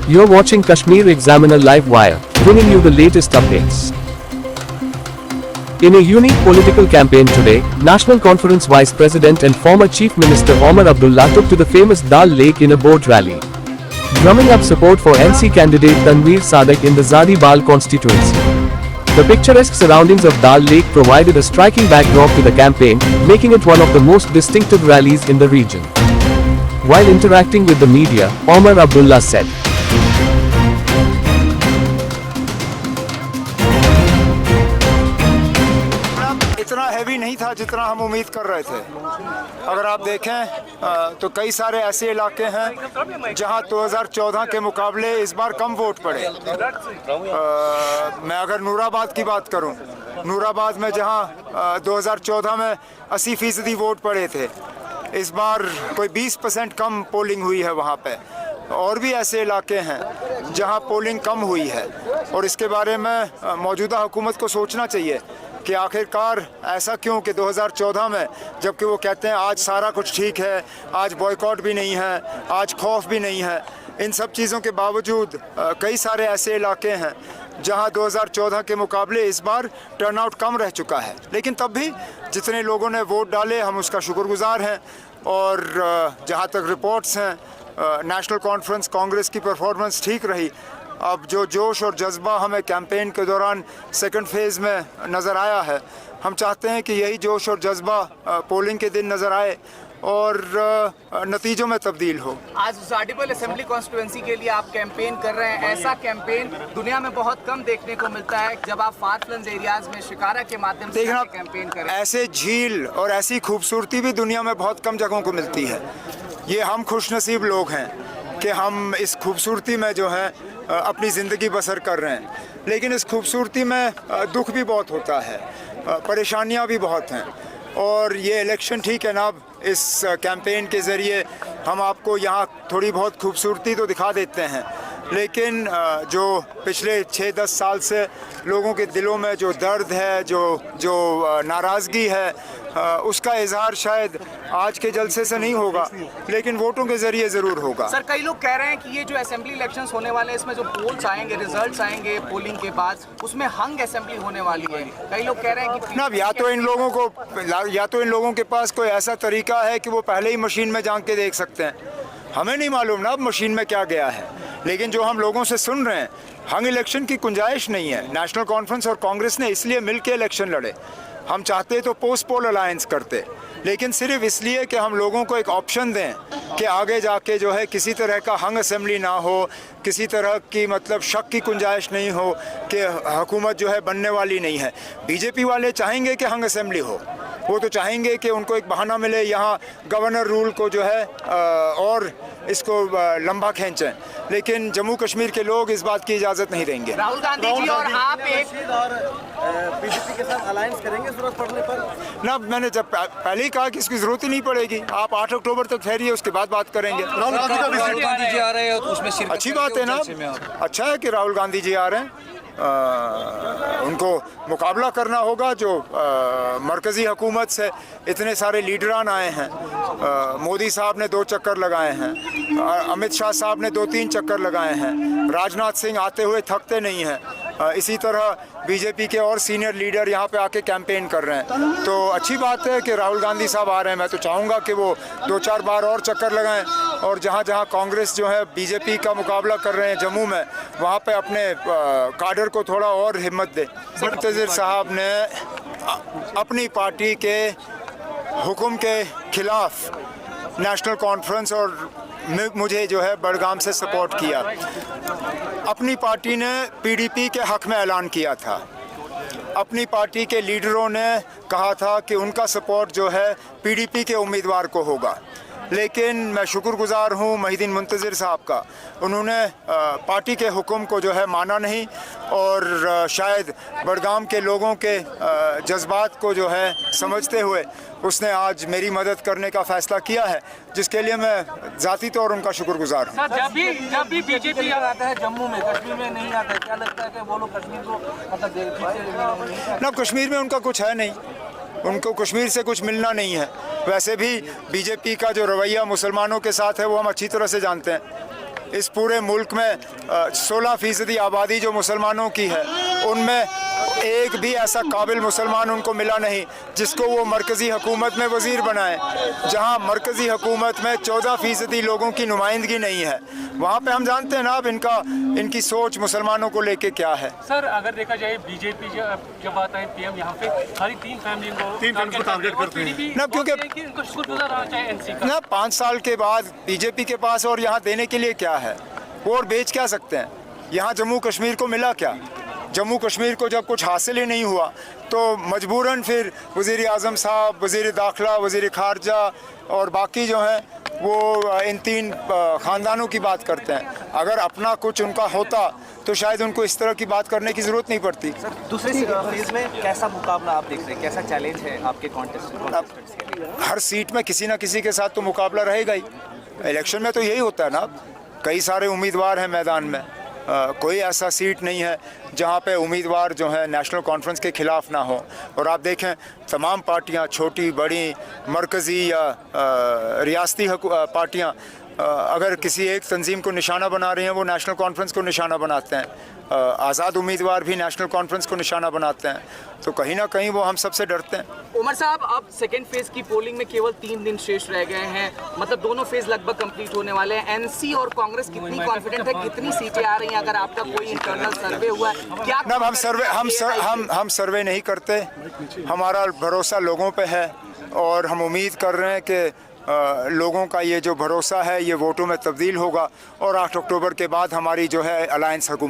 You're watching Kashmir Examiner Live Wire, bringing you the latest updates. In a unique political campaign today, National Conference Vice President and former Chief Minister Omar Abdullah took to the famous Dal Lake in a boat rally, drumming up support for NC candidate Tanveer Sadiq in the Zadi Bal constituency. The picturesque surroundings of Dal Lake provided a striking backdrop to the campaign, making it one of the most distinctive rallies in the region. While interacting with the media, Omar Abdullah said, इतना heavy नहीं था जितना हम उम्मीद कर रहे थे। अगर आप देखें तो कई सारे ऐसे इलाके हैं जहां 2014 के मुकाबले इस बार कम वोट पड़े। मैं अगर नूराबाद की बात करूं, नूराबाद में जहां 2014 में 80% वोट पड़े थे, इस बार कोई 20% कम पोलिंग हुई है वहां पे। और भी ऐसे इलाके हैं जहां पोलिंग कम हुई है, और इसके बारे में मौजूदा हुकूमत को सोचना चाहिए कि आखिरकार ऐसा क्यों कि 2014 में जबकि वो कहते हैं आज सारा कुछ ठीक है, आज बॉयकॉट भी नहीं है, आज खौफ भी नहीं है, इन सब चीज़ों के बावजूद कई सारे ऐसे इलाके हैं जहां 2014 के मुकाबले इस बार टर्नआउट कम रह चुका है। लेकिन तब भी जितने लोगों ने वोट डाले हम उसका शुक्रगुजार हैं। और जहां तक रिपोर्ट्स हैं, नेशनल कॉन्फ्रेंस कांग्रेस की परफॉर्मेंस ठीक रही। अब जो जोश और जज्बा हमें कैंपेन के दौरान सेकंड फेज़ में नज़र आया है, हम चाहते हैं कि यही जोश और जज्बा पोलिंग के दिन नज़र आए और नतीजों में तब्दील हो। आज जाडिबल असेंबली कॉन्स्टिट्यूंसी के लिए आप कैंपेन कर रहे हैं। ऐसा कैंपेन दुनिया में बहुत कम देखने को मिलता है जब आप फार फ्लंग एरियाज में शिकारा के माध्यम से कैंपेन करें। ऐसे झील और ऐसी खूबसूरती भी दुनिया में बहुत कम जगहों को मिलती है। ये हम खुशनसीब लोग हैं कि हम इस खूबसूरती में जो है अपनी ज़िंदगी बसर कर रहे हैं। लेकिन इस खूबसूरती में दुख भी बहुत होता है, परेशानियां भी बहुत हैं। और ये इलेक्शन ठीक है ना, अब इस कैंपेन के ज़रिए हम आपको यहाँ थोड़ी बहुत खूबसूरती तो दिखा देते हैं, लेकिन जो पिछले 6-10 साल से लोगों के दिलों में जो दर्द है, जो नाराज़गी है, उसका इजहार शायद आज के जलसे से नहीं होगा, लेकिन वोटों के जरिए ज़रूर होगा। सर, कई लोग कह रहे हैं कि ये जो असेंबली इलेक्शंस होने वाले हैं, इसमें जो पोल्स आएंगे, रिजल्ट्स आएंगे पोलिंग के बाद, उसमें हंग असेंबली होने वाली है। कई लोग कह रहे हैं कि ना, या तो इन लोगों के पास कोई ऐसा तरीका है कि वो पहले ही मशीन में झांक के देख सकते हैं। हमें नहीं मालूम ना अब मशीन में क्या गया है, लेकिन जो हम लोगों से सुन रहे हैं, हंग इलेक्शन की गुंजाइश नहीं है। नेशनल कॉन्फ्रेंस और कांग्रेस ने इसलिए मिलकर इलेक्शन लड़े। हम चाहते तो पोस्ट पोल अलायंस करते, लेकिन सिर्फ इसलिए कि हम लोगों को एक ऑप्शन दें कि आगे जाके जो है किसी तरह का हंग असेंबली ना हो, किसी तरह की मतलब शक की गुंजाइश नहीं हो कि हुकूमत जो है बनने वाली नहीं है। बीजेपी वाले चाहेंगे कि हंग असेंबली हो, वो तो चाहेंगे कि उनको एक बहाना मिले यहाँ गवर्नर रूल को जो है और इसको लंबा खींचें, लेकिन जम्मू कश्मीर के लोग इस बात की इजाज़त नहीं देंगे। राहुल गांधी जी और आप एक बीजेपी के साथ अलायंस करेंगे जरूरत पड़ने पर? ना, मैंने जब पहले ही कहा कि इसकी ज़रूरत ही नहीं पड़ेगी। आप 8 अक्टूबर तक ठहरिए, उसके बाद बात करेंगे। राहुल गांधी जी आ रहे हैं तो उसमें अच्छी बात है ना, अच्छा है कि राहुल गांधी जी आ रहे हैं। उनको मुकाबला करना होगा जो मरकज़ी हुकूमत से इतने सारे लीडरान आए हैं। मोदी साहब ने 2 चक्कर लगाए हैं, अमित शाह साहब ने 2-3 चक्कर लगाए हैं, राजनाथ सिंह आते हुए थकते नहीं हैं। इसी तरह बीजेपी के और सीनियर लीडर यहाँ पे आके कैंपेन कर रहे हैं। तो अच्छी बात है कि राहुल गांधी साहब आ रहे हैं। मैं तो चाहूँगा कि वो 2-4 बार और चक्कर लगाएं, और जहाँ जहाँ कांग्रेस जो है बीजेपी का मुकाबला कर रहे हैं जम्मू में, वहाँ पे अपने काडर को थोड़ा और हिम्मत दे। मुंतज़िर साहब ने अपनी पार्टी के हुक्म के खिलाफ नेशनल कॉन्फ्रेंस और मुझे जो है बड़गाम से सपोर्ट किया। अपनी पार्टी ने पीडीपी के हक़ में ऐलान किया था। अपनी पार्टी के लीडरों ने कहा था कि उनका सपोर्ट जो है पीडीपी के उम्मीदवार को होगा। लेकिन मैं शुक्रगुजार हूँ मोहिउद्दीन मुंतज़िर साहब का, उन्होंने पार्टी के हुक्म को जो है माना नहीं, और शायद बड़गाम के लोगों के जज्बात को जो है समझते हुए उसने आज मेरी मदद करने का फ़ैसला किया है, जिसके लिए मैं ज़ाती तौर उनका शुक्रगुजार हूँ। जब भी बीजेपी आता है जम्मू में, कश्मीर में नहीं आता है, क्या लगता है कि वो लोग कश्मीर को मतलब ना, कश्मीर में उनका कुछ है नहीं, उनको कश्मीर से कुछ मिलना नहीं है। वैसे भी बीजेपी का जो रवैया मुसलमानों के साथ है वो हम अच्छी तरह से जानते हैं। इस पूरे मुल्क में 16% आबादी जो मुसलमानों की है, उनमें एक भी ऐसा काबिल मुसलमान उनको मिला नहीं जिसको वो मरकज़ी हुकूमत में वज़ीर बनाए। जहाँ मरकज़ी हुकूमत में 14% लोगों की नुमाइंदगी नहीं है, वहाँ पे हम जानते हैं ना अब इनकी सोच मुसलमानों को लेके क्या है। सर अगर देखा जाए बीजेपी जब आता है पीएम यहाँ पे हर 3 फैमिली को टारगेट करते हैं ना, क्योंकि इनको शुक्रगुजार होना चाहिए एनसी का ना 5 साल के बाद बीजेपी के पास और यहाँ देने के लिए क्या है, वो और बेच क्या सकते हैं। यहाँ जम्मू कश्मीर को मिला क्या? जम्मू कश्मीर को जब कुछ हासिल ही नहीं हुआ तो मजबूरन फिर वज़ीर आज़म साहब, वज़ीर दाखिला, वज़ीर खारजा और बाकी जो हैं वो इन 3 ख़ानदानों की बात करते हैं। अगर अपना कुछ उनका होता तो शायद उनको इस तरह की बात करने की ज़रूरत नहीं पड़ती। दूसरे फेज में कैसा मुकाबला आप देख रहे हैं, कैसा चैलेंज है आपके कॉन्टेस्टेंट्स के लिए? हर सीट में किसी न किसी के साथ तो मुकाबला रहेगा ही। इलेक्शन में तो यही होता है ना, कई सारे उम्मीदवार हैं मैदान में। कोई ऐसा सीट नहीं है जहाँ पे उम्मीदवार जो है नेशनल कॉन्फ्रेंस के ख़िलाफ़ ना हो। और आप देखें तमाम पार्टियाँ, छोटी बड़ी, मरकज़ी या रियासती पार्टियाँ, अगर किसी एक तंजीम को निशाना बना रही हैं वो नेशनल कॉन्फ्रेंस को निशाना बनाते हैं। आज़ाद उम्मीदवार भी नेशनल कॉन्फ्रेंस को निशाना बनाते हैं। तो कहीं ना कहीं वो हम सबसे डरते हैं। उमर साहब, अब सेकेंड फेज की पोलिंग में केवल 3 दिन शेष रह गए हैं, मतलब दोनों फेज लगभग कंप्लीट होने वाले हैं। एनसी और कांग्रेस कितनी कॉन्फिडेंट है, कितनी सीटें आ रही हैं? अगर आपका कोई इंटरनल सर्वे हुआ है क्या? हम सर्वे नहीं करते, हमारा भरोसा लोगों पे है और हम उम्मीद कर रहे हैं कि लोगों का ये जो भरोसा है ये वोटों में तब्दील होगा और 8 अक्टूबर के बाद हमारी जो है अलायंस हुकूमत